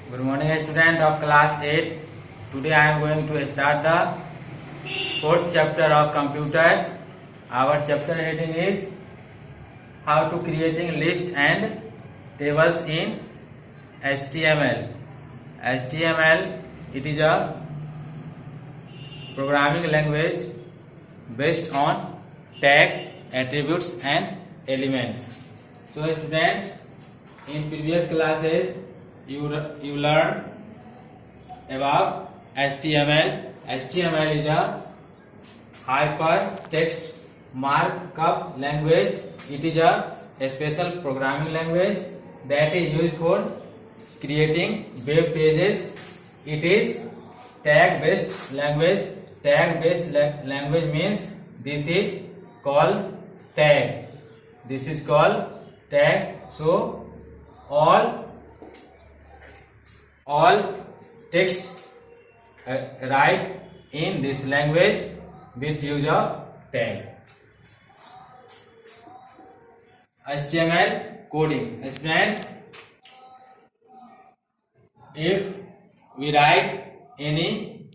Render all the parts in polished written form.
Good morning, student of class 8. Today I am going to start the fourth chapter of computer. Our chapter heading is how to creating list and tables in HTML. HTML, it is a programming language based on tag, attributes and elements. So students, in previous classes you learned about HTML. HTML is a hypertext markup language. It is a special programming language that is used for creating web pages. It is tag based language. Tag based language means this is called tag. This is called tag. So all text write in this language with use of tag. HTML coding. Student, if we write any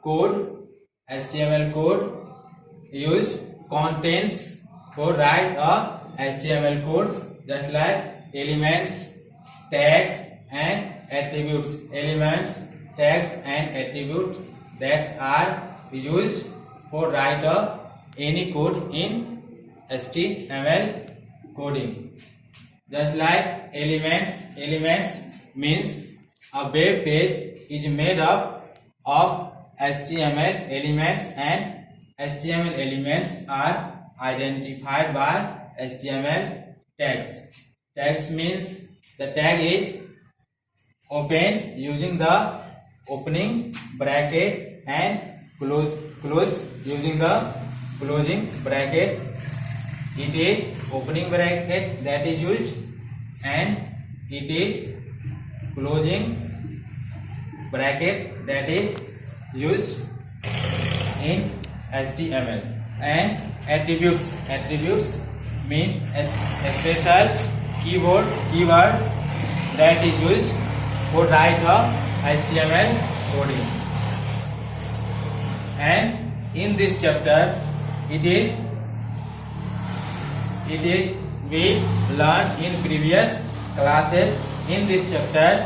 code, HTML code used contents for write a HTML code, just like elements, tags and attributes. Elements, tags and attributes that are used for write any code in HTML coding. Just like elements means a web page is made up of HTML elements, and HTML elements are identified by HTML tags. Tags means the tag is open using the opening bracket and close using the closing bracket. It is opening bracket that is used and it is closing bracket that is used in HTML. And attributes mean a special keyword that is used for write HTML coding. And in this chapter it is we learned in previous classes. In this chapter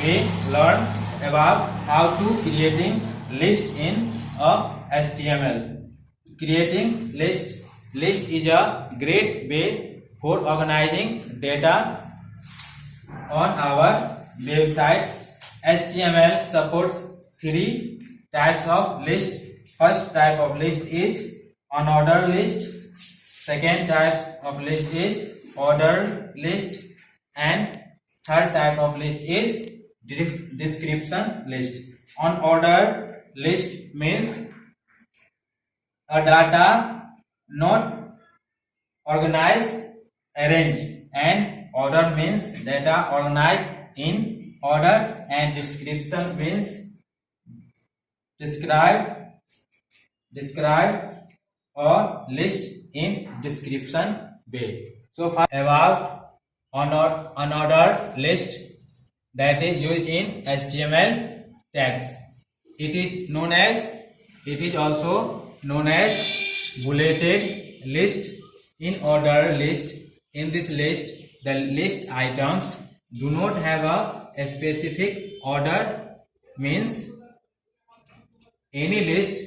we learned about how to creating list in a HTML. Creating list is a great way for organizing data on our websites. HTML supports three types of list. First type of list is unordered list. Second type of list is ordered list. And third type of list is description list. Unordered list means a data not organized, arranged, and order means data organized in order, and description means describe or list in description way. So first about unordered list that is used in HTML tags. It is also known as bulleted list. In order list, in this list the list items do not have a specific order, means any list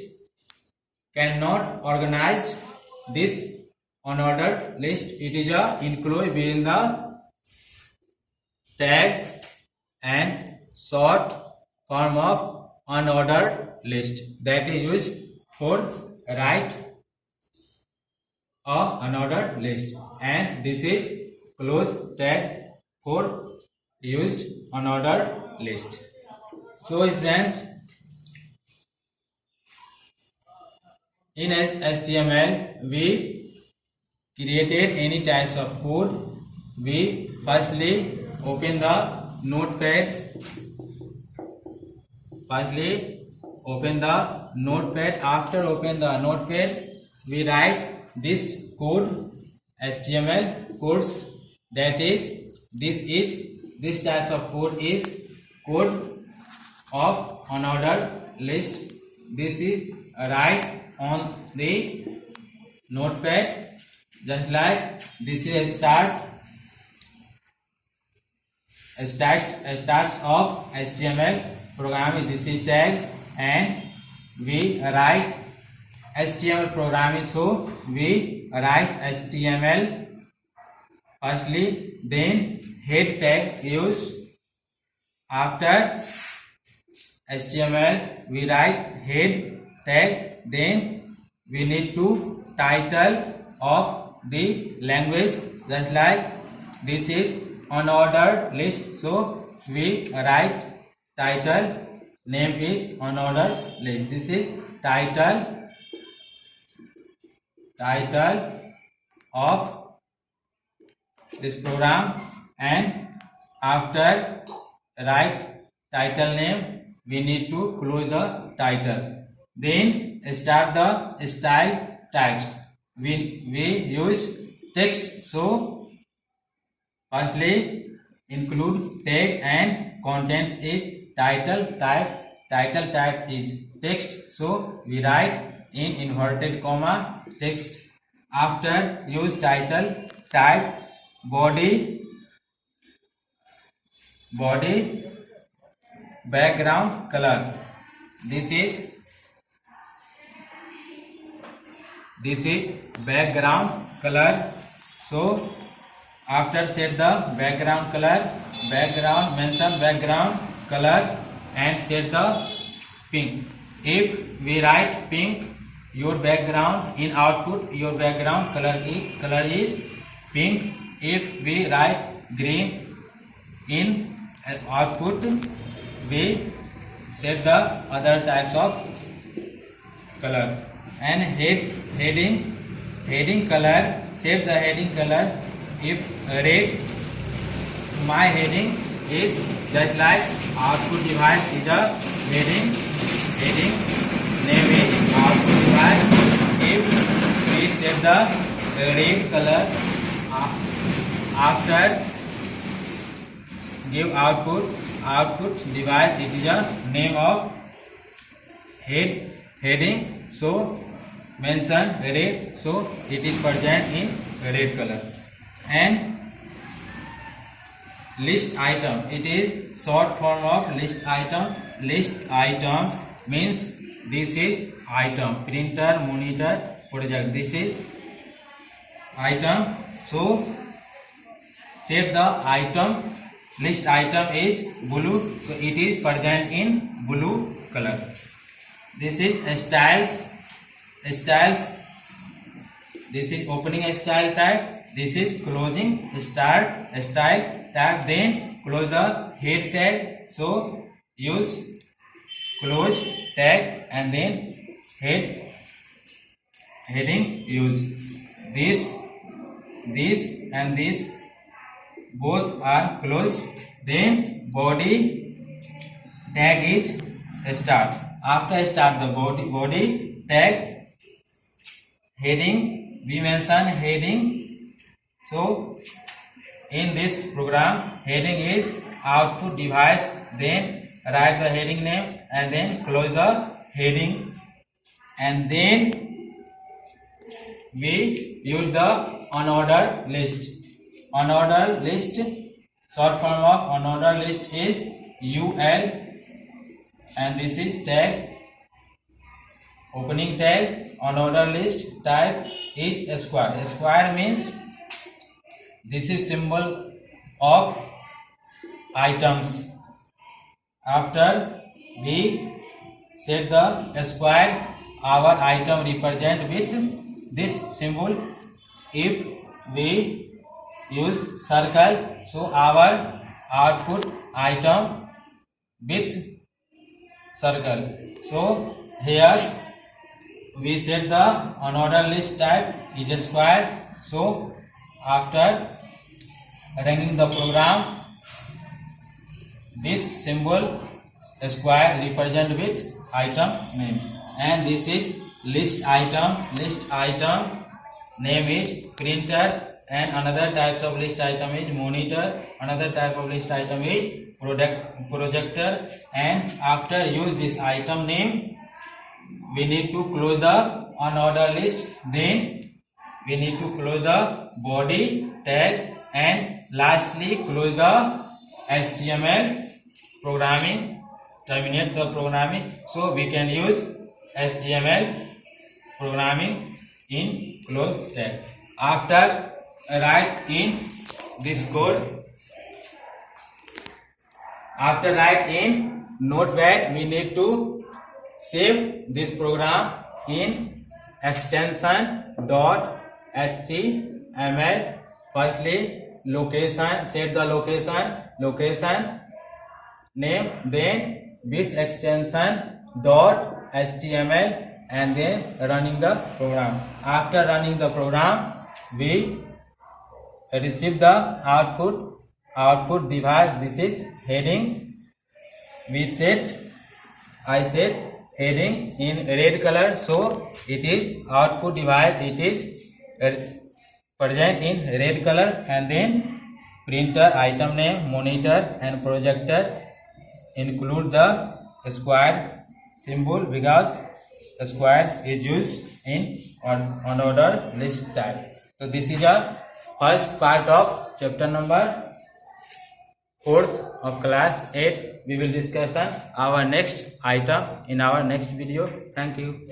cannot organize this unordered list. It is included within the tag and short form of unordered list that is used for write a unordered list, and this is close tag for used unordered list. So friends, in HTML we created any types of code. We firstly open the notepad. After open the notepad we write this code, HTML codes, that is this is this type of code is code of unordered list. This is write on the notepad, just like this is a starts of HTML programming. This is tag, and we write HTML programming, so we write HTML firstly, then head tag used. After HTML we write head tag, then we need to title of the language, just like this is unordered list, so we write title, name is unordered list. This is title of this program, and after write title name we need to close the title. Then start the style types. We use text, so firstly include tag and contents is title type is text, so we write in inverted comma text. After use title type body background color. This is background color, so after set the background color, mention background color and set the pink. If we write pink, your background in output, your background color is pink. If we write green in output, we set the other types of color. And heading color, set the heading color. If red, my heading is just like output device is a heading name is output device. If we set the red color, after give output device, it is a name of heading, so mention red, so it is present in red color. And list item, it is short form of list item. List item means this is item, printer, monitor, project, this is item, so set the item. List item is blue, so it is present in blue color. This is styles. This is opening style type, this is closing style type. Then close the head tag, so use close tag, and then heading use this and this, both are closed. Then body tag is start. After start the body tag, heading, we mention heading, so in this program heading is output device. Then write the heading name and then close the heading, and then we use the unordered list. Unordered list, short form of unordered list is UL, and this is tag, opening tag. Unordered list type is square. Square means this is symbol of items. After we set the square, our item represent with this symbol. If we use circle, so our output item with circle. So here we set the unordered list type is a square. So after running the program, this symbol square represent with item name, and this is list item. List item name is printer, and another types of list item is monitor, another type of list item is projector, and after use this item name we need to close the unordered list, then we need to close the body tag, and lastly close the HTML programming, terminate the programming. So we can use HTML programming in close tag. After write in this code, after write in Notepad, we need to save this program in extension .html. Firstly, location, set the location name, then with extension .html, and then running the program. After running the program, we receive the output device. This is heading. I set heading in red color, so it is output device, it is present in red color, and then printer, item name, monitor and projector include the square symbol because the square is used in unordered list type. So this is a first part of chapter number 4th of class 8. We will discuss our next item in our next video. Thank you.